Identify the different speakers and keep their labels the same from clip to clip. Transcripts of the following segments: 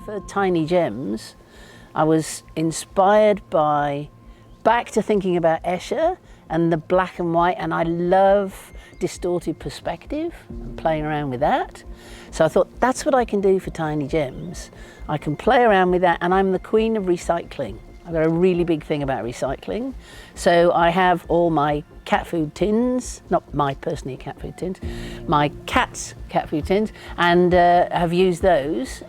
Speaker 1: for Tiny Gems, I was inspired by back to thinking about Escher and the black and white, and I love distorted perspective and playing around with that. So I thought that's what I can do for Tiny Gems. I can play around with that, and I'm the queen of recycling. I've got a really big thing about recycling. So I have all my cat food tins, not my personally cat food tins, my cat's cat food tins, and have used those.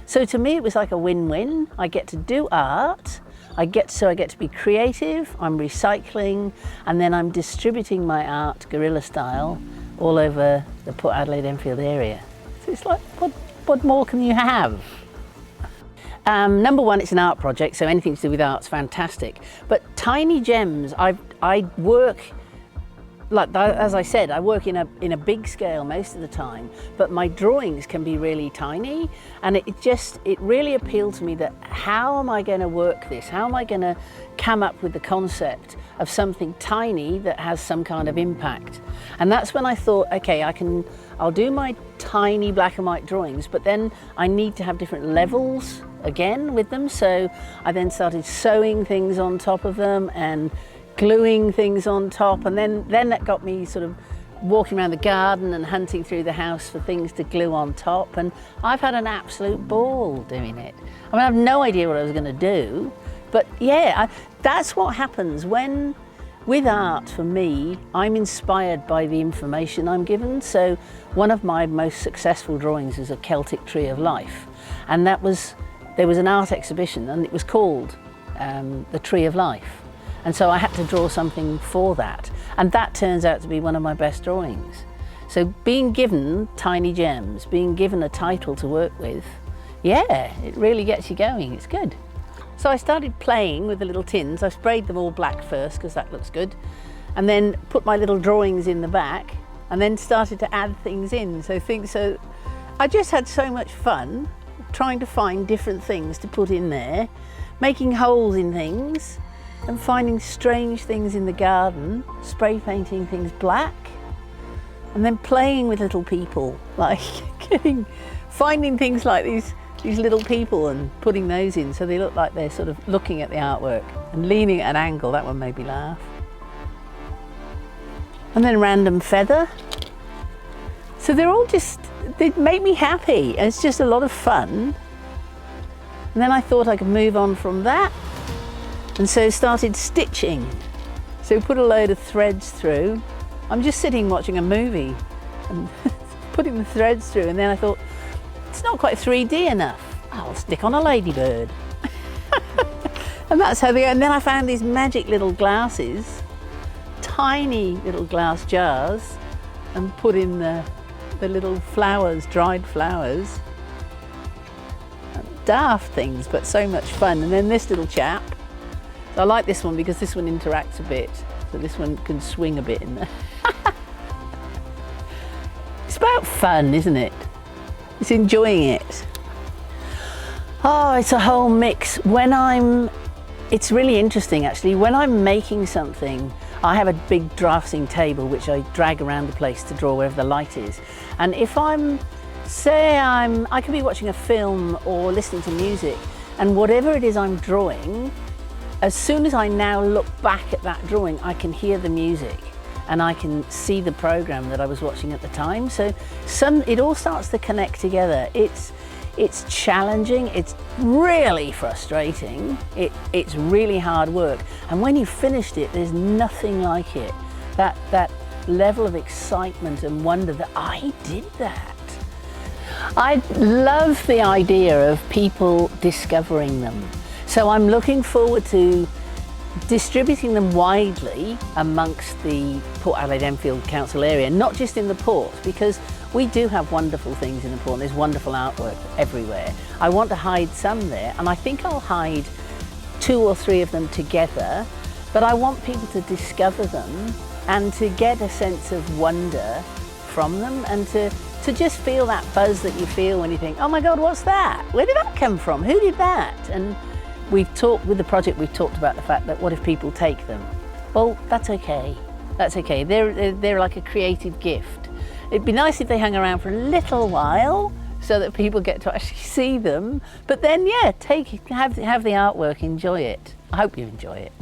Speaker 1: So to me it was like a win-win. I get to do art, I get to be creative, I'm recycling, and then I'm distributing my art guerrilla style all over the Port Adelaide Enfield area. So it's like, what more can you have? Number one, it's an art project, so anything to do with art's fantastic. But Tiny Gems, I work, like as I said, I work in a big scale most of the time, but my drawings can be really tiny, and it really appealed to me that how am I going to work this? How am I going to come up with the concept of something tiny that has some kind of impact? And that's when I thought, okay, I'll do my tiny black and white drawings, but then I need to have different levels again with them. So I then started sewing things on top of them and gluing things on top, and then that got me sort of walking around the garden and hunting through the house for things to glue on top, and I've had an absolute ball doing it. I mean, I have no idea what I was going to do, but yeah, that's what happens when, with art for me, I'm inspired by the information I'm given. So one of my most successful drawings is a Celtic tree of life, and there was an art exhibition, and it was called the Tree of Life. And so I had to draw something for that. And that turns out to be one of my best drawings. So being given Tiny Gems, being given a title to work with, yeah, it really gets you going, it's good. So I started playing with the little tins. I sprayed them all black first because that looks good. And then put my little drawings in the back, and then started to add things in. So I just had so much fun trying to find different things to put in there, making holes in things, and finding strange things in the garden, spray painting things black, and then playing with little people, like finding things like these little people and putting those in so they look like they're sort of looking at the artwork and leaning at an angle. That one made me laugh. And then random feather. So they make me happy, and it's just a lot of fun. And then I thought I could move on from that, and so started stitching. So put a load of threads through. I'm just sitting watching a movie and putting the threads through, and then I thought, it's not quite 3D enough. I'll stick on a ladybird. And that's how they go. And then I found these magic little glasses, tiny little glass jars, and put in the little flowers, dried flowers. Daft things, but so much fun. And then this little chap. So I like this one because this one interacts a bit. So this one can swing a bit in there. It's about fun, isn't it? It's enjoying it. Oh, it's a whole mix. It's really interesting actually. When I'm making something, I have a big drafting table which I drag around the place to draw wherever the light is. And if I can be watching a film or listening to music, and whatever it is I'm drawing, as soon as I now look back at that drawing, I can hear the music and I can see the program that I was watching at the time. So it all starts to connect together. It's challenging, it's really frustrating, it's really hard work. And when you've finished it, there's nothing like it. That level of excitement and wonder that I did that. I love the idea of people discovering them. So I'm looking forward to distributing them widely amongst the Port Adelaide Enfield Council area, not just in the port, because we do have wonderful things in the port and there's wonderful artwork everywhere. I want to hide some there, and I think I'll hide 2 or 3 of them together, but I want people to discover them and to get a sense of wonder from them, and to just feel that buzz that you feel when you think, oh my God, what's that? Where did that come from? Who did that? And with the project, we've talked about the fact that what if people take them? Well, that's okay. That's okay. They're like a creative gift. It'd be nice if they hung around for a little while so that people get to actually see them. But then, yeah, have the artwork, enjoy it. I hope you enjoy it.